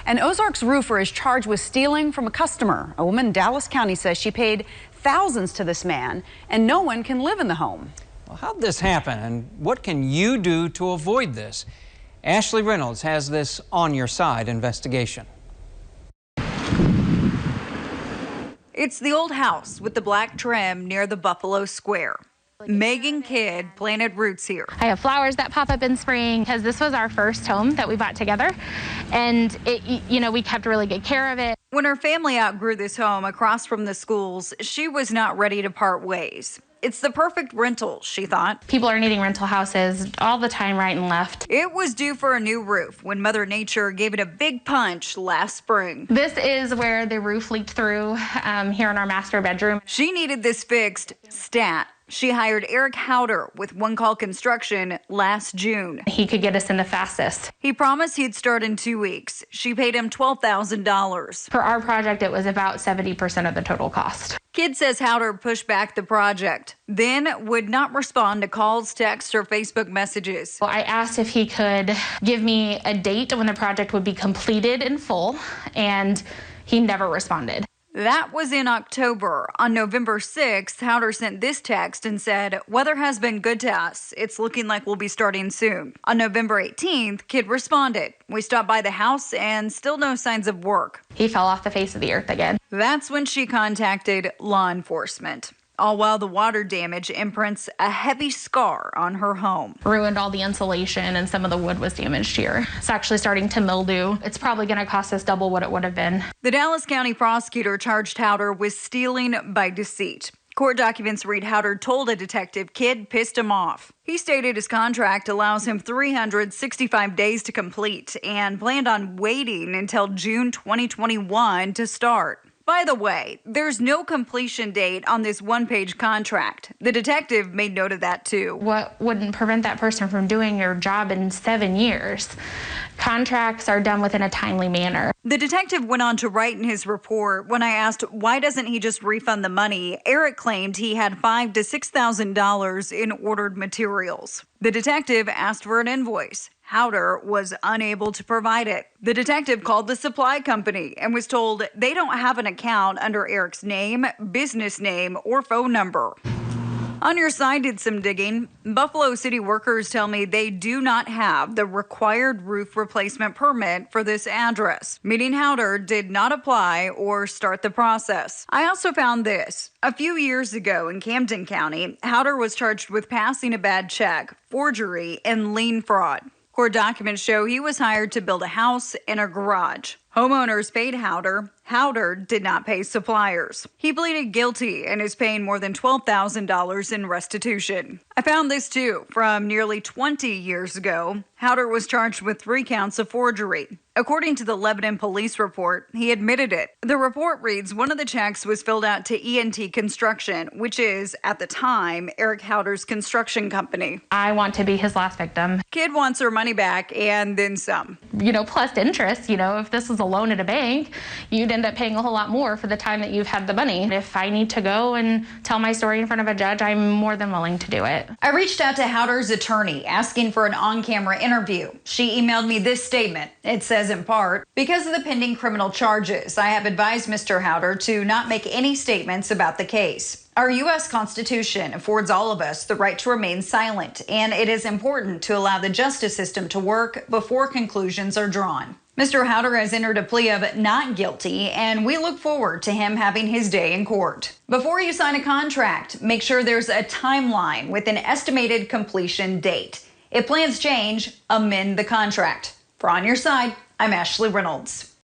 An Ozark's roofer is charged with stealing from a customer. A woman in Dallas County says she paid thousands to this man and no one can live in the home. Well, how'd this happen and what can you do to avoid this? Ashley Reynolds has this On Your Side investigation. It's the old house with the black trim near the Buffalo Square. Megan Kidd planted roots here. I have flowers that pop up in spring because this was our first home that we bought together, and we kept really good care of it. When her family outgrew this home across from the schools, she was not ready to part ways. It's the perfect rental, she thought. People are needing rental houses all the time, right and left. It was due for a new roof when Mother Nature gave it a big punch last spring. This is where the roof leaked through here in our master bedroom. She needed this fixed stat. She hired Eric Howder with One Call Construction last June. He could get us in the fastest. He promised he'd start in 2 weeks. She paid him $12,000. For our project, it was about 70% of the total cost. Kidd says Howder pushed back the project, then would not respond to calls, texts, or Facebook messages. Well, I asked if he could give me a date when the project would be completed in full, and he never responded. That was in October. On November 6th, Howder sent this text and said, "Weather has been good to us. It's looking like we'll be starting soon." On November 18th, Kidd responded, "We stopped by the house and still no signs of work." He fell off the face of the earth again. That's when she contacted law enforcement. All while the water damage imprints a heavy scar on her home. Ruined all the insulation and some of the wood was damaged here. It's actually starting to mildew. It's probably going to cost us double what it would have been. The Dallas County prosecutor charged Howder with stealing by deceit. Court documents read Howder told a detective Kidd pissed him off. He stated his contract allows him 365 days to complete and planned on waiting until June 2021 to start. By the way, there's no completion date on this one-page contract. The detective made note of that too. What wouldn't prevent that person from doing your job in 7 years? Contracts are done within a timely manner. The detective went on to write in his report, when I asked why doesn't he just refund the money, Eric claimed he had $5,000 to $6,000 in ordered materials. The detective asked for an invoice. Howder was unable to provide it. The detective called the supply company and was told they don't have an account under Eric's name, business name, or phone number. On Your Side did some digging. Buffalo City workers tell me they do not have the required roof replacement permit for this address, meaning Howder did not apply or start the process. I also found this. A few years ago in Camden County, Howder was charged with passing a bad check, forgery, and lien fraud. Court documents show he was hired to build a house and a garage. Homeowners paid Howder. Howder did not pay suppliers. He pleaded guilty and is paying more than $12,000 in restitution. I found this too from nearly 20 years ago. Howder was charged with 3 counts of forgery. According to the Lebanon police report, he admitted it. The report reads one of the checks was filled out to E&T Construction, which is, at the time, Eric Howder's construction company. I want to be his last victim. Kidd wants her money back and then some. Plus interest. If this was a loan at a bank, you'd end up paying a whole lot more for the time that you've had the money. If I need to go and tell my story in front of a judge, I'm more than willing to do it. I reached out to Howder's attorney asking for an on-camera interview. She emailed me this statement. It says in part, "Because of the pending criminal charges, I have advised Mr. Howder to not make any statements about the case. Our U.S. Constitution affords all of us the right to remain silent, and it is important to allow the justice system to work before conclusions are drawn." Mr. Howder has entered a plea of not guilty, and we look forward to him having his day in court. Before you sign a contract, make sure there's a timeline with an estimated completion date. If plans change, amend the contract. For On Your Side, I'm Ashley Reynolds.